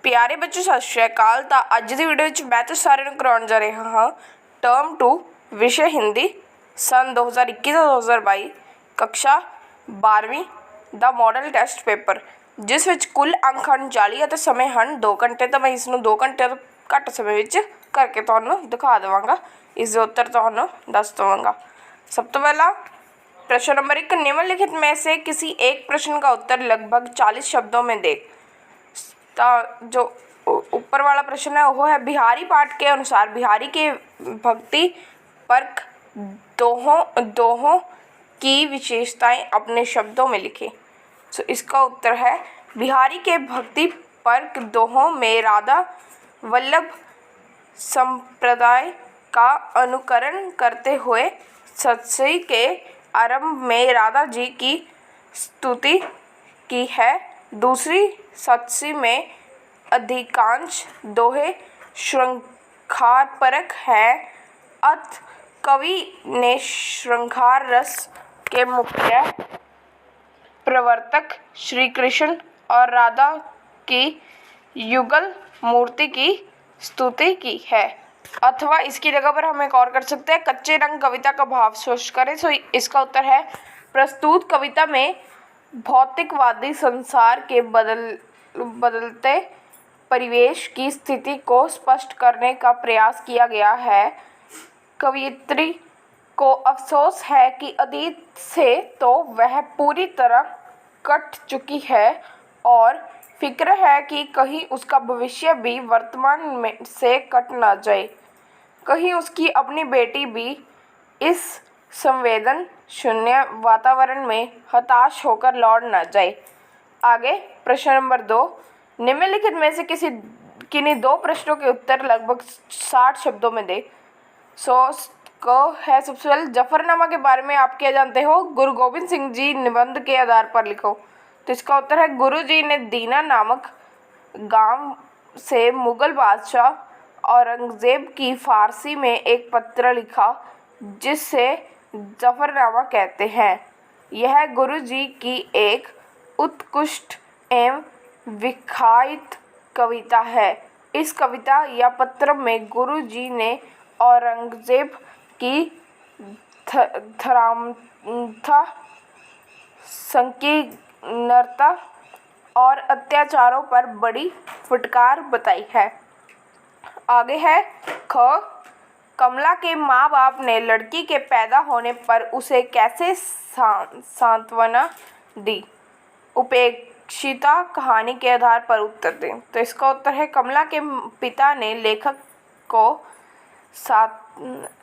प्यारे बच्चों सत श्री अकाल। ਤਾਂ ਅੱਜ ਦੀ ਵੀਡੀਓ ਵਿੱਚ ਮੈਂ ਤੁਹਾਨੂੰ ਸਾਰਿਆਂ ਨੂੰ ਕਰਾਉਣ ਜਾ ਰਿਹਾ ਹਾਂ ਟਰਮ 2 ਵਿਸ਼ੇ ਹਿੰਦੀ सन 2021 ਤੋਂ 2022 ਕक्षा 12ਵੀਂ ਦਾ ਮॉडल ਟੈਸਟ ਪੇਪਰ, ਜਿਸ ਵਿੱਚ ਕੁੱਲ ਅੰਕ ਹਨ 40 ਅਤੇ ਸਮੇਂ ਹਨ 2 ਘੰਟੇ। ਤਾਂ ਮੈਂ ਇਸ ਨੂੰ 2 ਘੰਟੇ ਤੋਂ ਘੱਟ ਸਮੇਂ ਵਿੱਚ करके ਤੁਹਾਨੂੰ ਦਿਖਾ ਦੇਵਾਂਗਾ। ਇਸ ਦੇ ਉੱਤਰ ਤੁਹਾਨੂੰ ਦੱਸ ਦਵਾਂਗਾ। सब तो पहला प्रश्न नंबर 1, निम्नलिखित में से किसी एक प्रश्न का उत्तर लगभग 40 शब्दों में दे। जो ऊपर वाला प्रश्न है वो है बिहारी पाठ के अनुसार बिहारी के भक्ति परक दोहों की विशेषताएं अपने शब्दों में लिखें। तो इसका उत्तर है बिहारी के भक्ति परक दोहों में राधा वल्लभ संप्रदाय का अनुकरण करते हुए सत्सई के आरंभ में राधा जी की स्तुति की है। दूसरी सत्सी में अधिकांश दोहे श्रृंगारपरक है। अत कवि ने श्रृंगार रस के मुख्य प्रवर्तक श्री कृष्ण और राधा की युगल मूर्ति की स्तुति की है। अथवा इसकी जगह पर हम एक और कर सकते हैं, कच्चे रंग कविता का भाव स्पष्ट करें। सो इसका उत्तर है प्रस्तुत कविता में भौतिकवादी संसार के बदलते परिवेश की स्थिति को स्पष्ट करने का प्रयास किया गया है। कवयित्री को अफसोस है कि अतीत से तो वह पूरी तरह कट चुकी है और फिक्र है कि कहीं उसका भविष्य भी वर्तमान में से कट ना जाए, कहीं उसकी अपनी बेटी भी इस संवेदन शून्य वातावरण में हताश होकर लौट न जाए। आगे प्रश्न नंबर 2, निम्नलिखित में से किन्हीं दो प्रश्नों के उत्तर लगभग 60 शब्दों में दे। को है सबसे पहले जफरनामा के बारे में आप क्या जानते हो? गुरु गोविंद सिंह जी निबंध के आधार पर लिखो। तो इसका उत्तर है गुरु जी ने दीना नामक गांव से मुगल बादशाह औरंगजेब की फारसी में एक पत्र लिखा जिसे जफरनामा कहते हैं। यह गुरु जी की एक उत्कृष्ट एवं विख्यात कविता है। इस कविता या पत्र में गुरु जी ने औरंगजेब की धर्मात्मकता, संकीर्णता और अत्याचारों पर बड़ी फटकार बताई है। आगे है ख, कमला के माँ बाप ने लड़की के पैदा होने पर उसे कैसे सांत्वना दी? उपेक्षिता कहानी के आधार पर उत्तर दें। तो इसका उत्तर है कमला के पिता ने लेखक को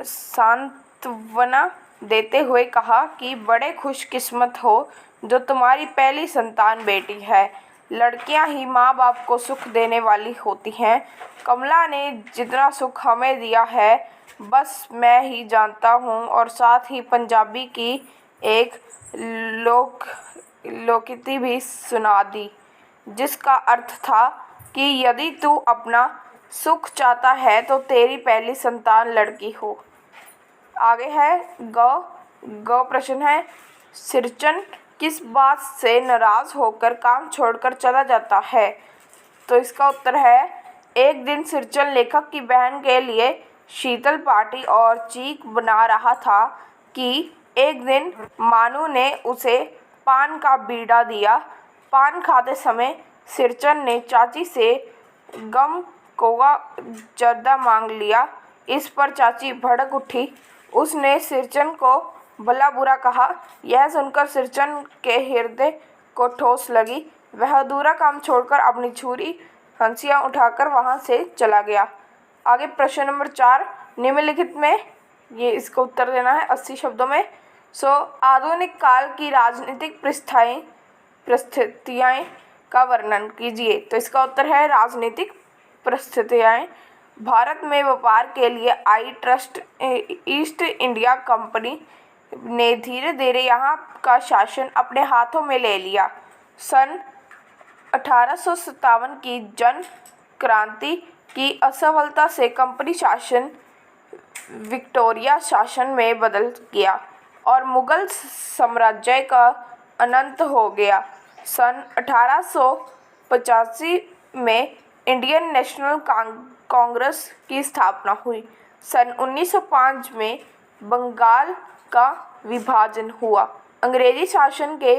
सांत्वना देते हुए कहा कि बड़े खुशकिस्मत हो जो तुम्हारी पहली संतान बेटी है। लड़कियां ही माँ बाप को सुख देने वाली होती हैं। कमला ने जितना सुख हमें दिया है बस मैं ही जानता हूँ। और साथ ही पंजाबी की एक लोकगीति भी सुना दी जिसका अर्थ था कि यदि तू अपना सुख चाहता है तो तेरी पहली संतान लड़की हो। आगे है ग प्रश्न है सिरचन किस बात से नाराज होकर काम छोड़कर चला जाता है? तो इसका उत्तर है एक दिन सिरचन लेखक की बहन के लिए शीतल पार्टी और चीक बना रहा था कि एक दिन मानू ने उसे पान का बीड़ा दिया। पान खाते समय सिरचन ने चाची से गम कोगा जर्दा मांग लिया। इस पर चाची भड़क उठी। उसने सिरचन को भला बुरा कहा। यह सुनकर सिरचन के हृदय को ठोस लगी। वह अधूरा काम छोड़कर अपनी छुरी हंसियाँ उठाकर वहाँ से चला गया। आगे प्रश्न नंबर 4, निम्नलिखित में ये इसका उत्तर देना है 80 शब्दों में। आधुनिक काल की राजनीतिक परिस्थितियाँ का वर्णन कीजिए। तो इसका उत्तर है राजनीतिक परिस्थितियाँ भारत में व्यापार के लिए I trust east India company ने धीरे धीरे यहाँ का शासन अपने हाथों में ले लिया। सन 1857 की जन क्रांति की असफलता से कंपनी शासन विक्टोरिया शासन में बदल गया और मुगल साम्राज्य का अनंत हो गया। सन 1885 में इंडियन नेशनल कांग्रेस की स्थापना हुई। सन 1905 में बंगाल का विभाजन हुआ। अंग्रेजी शासन के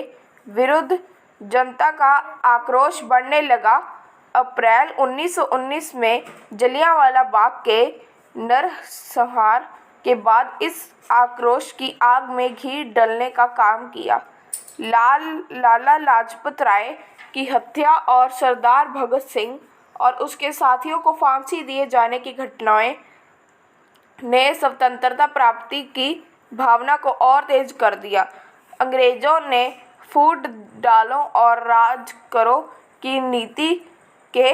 विरुद्ध जनता का आक्रोश बढ़ने लगा। अप्रैल 1919 में जलियांवाला बाग के नरसंहार के बाद इस आक्रोश की आग में घी डलने का काम किया। लाला लाजपत राय की हत्या और सरदार भगत सिंह और उसके साथियों को फांसी दिए जाने की घटनाएं ने स्वतंत्रता प्राप्ति की भावना को और तेज कर दिया। अंग्रेजों ने फूट डालो और राज करो की नीति के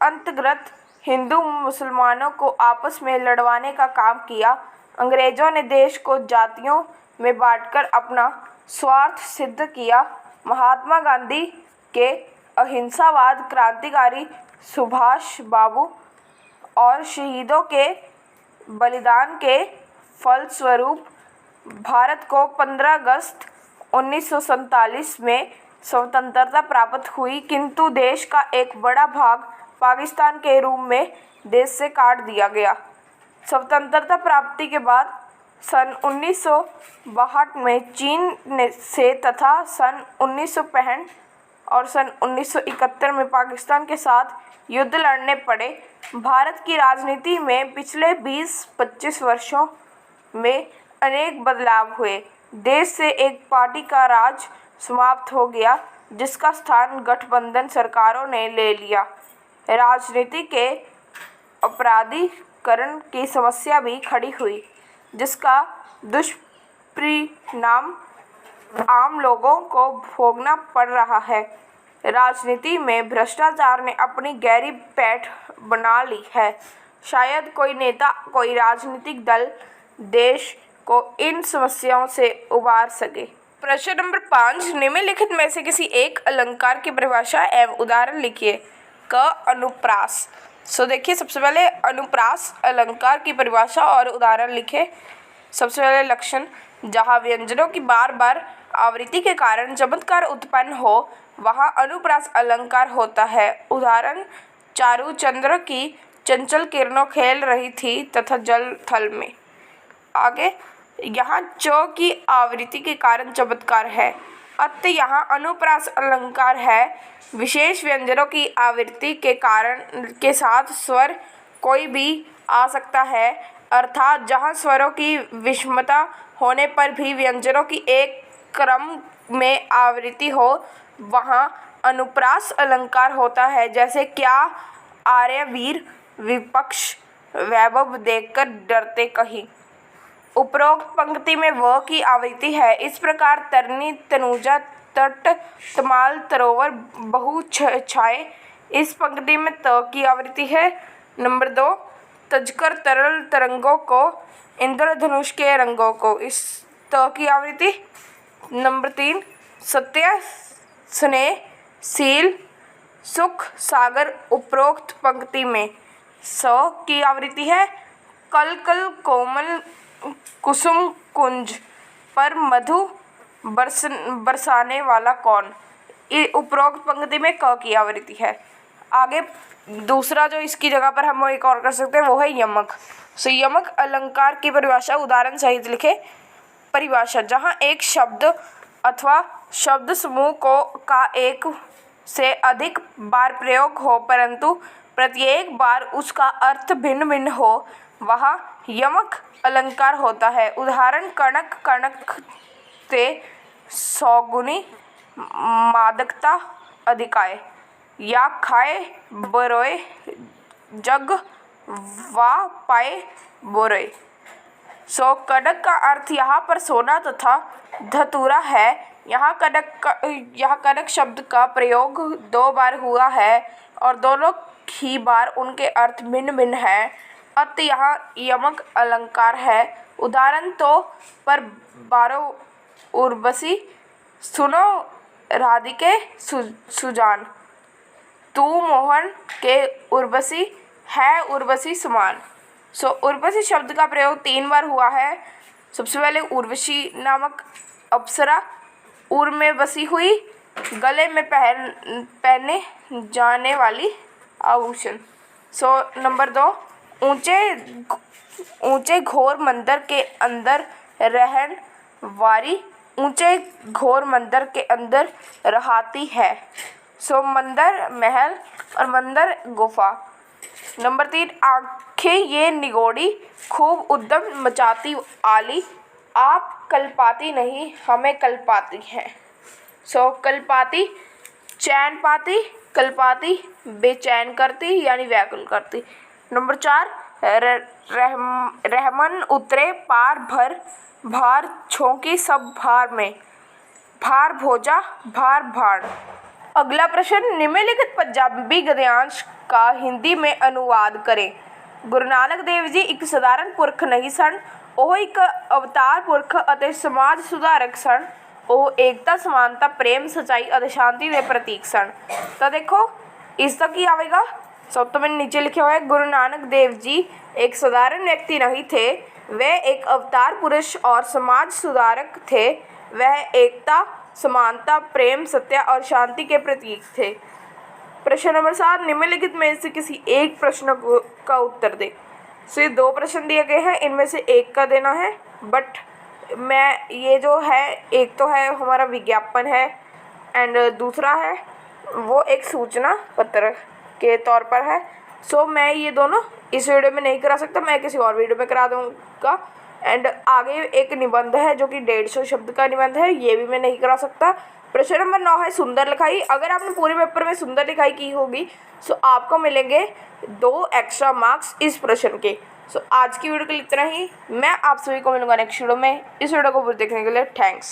अंतर्गत हिंदू मुसलमानों को आपस में लड़वाने का काम किया। अंग्रेजों ने देश को जातियों में बांटकर अपना स्वार्थ सिद्ध किया। महात्मा गांधी के अहिंसावाद, क्रांतिकारी सुभाष बाबू और शहीदों के बलिदान के फलस्वरूप भारत को 15 अगस्त 1947 में स्वतंत्रता प्राप्त हुई, किंतु देश का एक बड़ा भाग पाकिस्तान के रूप में देश से काट दिया गया। स्वतंत्रता प्राप्ति के बाद सन 1962 में चीन से तथा सन 1965 और सन 1971 में पाकिस्तान के साथ युद्ध लड़ने पड़े। भारत की राजनीति में पिछले 20-25 वर्षों में अनेक बदलाव हुए। देश से एक पार्टी का राज समाप्त हो गया, जिसका स्थान गठबंधन सरकारों ने ले लिया। राजनीति के अपराधीकरण की समस्या भी खड़ी हुई, जिसका दुष्परिणाम आम लोगों को भोगना पड़ रहा है। राजनीति में भ्रष्टाचार ने अपनी गहरी पैठ बना ली है। शायद कोई नेता, कोई राजनीतिक दल देश को इन समस्याओं से उबार सके। प्रश्न नंबर 5, निम्नलिखित में से किसी एक अलंकार की परिभाषा एवं उदाहरण लिखिए। क, अनुप्रास। देखिए, सबसे पहले अनुप्रास अलंकार की परिभाषा और उदाहरण लिखे। सबसे पहले लक्षण, जहाँ व्यंजनों की बार बार आवृत्ति के कारण चमत्कार उत्पन्न हो, वहाँ अनुप्रास अलंकार होता है। उदाहरण, चारु चंद्र की चंचल किरणों खेल रही थी तथा जल थल में। आगे, यहाँ चौ की आवृत्ति के कारण चमत्कार है, अतः यहाँ अनुप्रास अलंकार है। विशेष व्यंजनों की आवृत्ति के कारण के साथ स्वर कोई भी आ सकता है, अर्थात जहाँ स्वरों की विषमता होने पर भी व्यंजनों की एक क्रम में आवृत्ति हो, वहाँ अनुप्रास अलंकार होता है। जैसे, क्या आर्य वीर विपक्ष वैभव देखकर डरते कहीं। उपरोक्त पंक्ति में व की आवृत्ति है। इस प्रकार तरनी, तनुजा, तट, तमाल, तरोवर, बहु छाए। इस पंक्ति में त की आवृत्ति है। नंबर 2, तजकर तरल तरंगों को, इंद्रधनुष के रंगों को। इस त की आवृत्ति। नंबर 3, सत्य, स्नेह, शील, सुख, सागर। उपरोक्त पंक्ति में स की आवृत्ति है। कल कल कोमल कुसुम कुंज पर मधु बरसाने वाला कौन। उपरोक्त पंक्ति में क की आवृत्ति है। आगे दूसरा जो इसकी जगह पर हम एक और कर सकते हैं वो है यमक। यमक अलंकार की परिभाषा उदाहरण सहित लिखे। परिभाषा, जहाँ एक शब्द अथवा शब्द समूह को का एक से अधिक बार प्रयोग हो, परंतु प्रत्येक बार उसका अर्थ भिन्न भिन्न हो, वहाँ यमक अलंकार होता है। उदाहरण, कणक, कणक ते सौगुनी मादकता अधिकाय। या खाए बरोए जग वा पाए बोरे। कनक का अर्थ यहाँ पर सोना तथा धतूरा है। यहाँ कनक शब्द का प्रयोग 2 बार हुआ है और दोनों ही बार उनके अर्थ भिन्न भिन्न हैं, अतः यहाँ यमक अलंकार है। उदाहरण, तो पर बारो उर्वशी, सुनो राधिके सुजान। तू मोहन के उर्वशी है उर्वशी समान। उर्वशी शब्द का प्रयोग 3 बार हुआ है। सबसे पहले, उर्वशी नामक अप्सरा उर में बसी हुई, गले में पहने जाने वाली आभूषण। सो नंबर 2, ऊंचे घोर मंदिर के अंदर रहन वारी ऊंचे घोर मंदिर के अंदर रहती है। सो मंदिर महल और मंदिर गुफा। नंबर 3, आंखें ये निगोड़ी खूब उद्यम मचाती आली, आप कल्पाती नहीं हमें कल्पाती है। सो कल्पाती चैन पाती, कल्पाती बेचैन करती यानी व्याकुल करती। नंबर 4, रहमन उतरे पार भर भार छोंकी सब भार में, भार भोजा भार भाड़। अगला प्रश्न, निम्नलिखित पंजाबी गद्यांश का हिंदी में अनुवाद करें। गुरु नानक देव जी एक साधारण पुरख नहीं सन, ਉਹ ਇੱਕ ਅਵਤਾਰ ਪੁਰਖ ਅਤੇ ਸਮਾਜ ਸੁਧਾਰਕ ਸਨ। ਉਹ ਏਕਤਾ, ਸਮਾਨਤਾ, ਪ੍ਰੇਮ, ਸੱਚਾਈ ਅਤੇ ਸ਼ਾਂਤੀ ਦੇ ਪ੍ਰਤੀਕ ਸਨ। ਤਾਂ ਦੇਖੋ ਇਸ ਦਾ ਕੀ ਆਵੇਗਾ। सब तो मैंने नीचे लिखे हुआ है, गुरु नानक देव जी एक साधारण व्यक्ति नहीं थे, वे एक अवतार पुरुष और समाज सुधारक थे। वह एकता, समानता, प्रेम, सत्य और शांति के प्रतीक थे। प्रश्न नंबर 7, निम्नलिखित में से किसी एक प्रश्न का उत्तर दे। सो ये 2 प्रश्न दिए गए हैं, इनमें से एक का देना है। बट मैं ये जो है, एक तो है हमारा विज्ञापन है एंड दूसरा है वो एक सूचना पत्र के तौर पर है। सो मैं ये दोनों इस वीडियो में नहीं करा सकता, मैं किसी और वीडियो में करा दूँगा। एंड आगे एक निबंध है जो कि 150 शब्द का निबंध है, ये भी मैं नहीं करा सकता। प्रश्न नंबर 9 है सुंदर लिखाई। अगर आपने पूरे पेपर में सुंदर लिखाई की होगी सो आपको मिलेंगे 2 एक्स्ट्रा मार्क्स इस प्रश्न के। सो आज की वीडियो के लिए इतना ही। मैं आप सभी को मिलूंगा नेक्स्ट वीडियो में। इस वीडियो को पूरी देखने के लिए थैंक्स।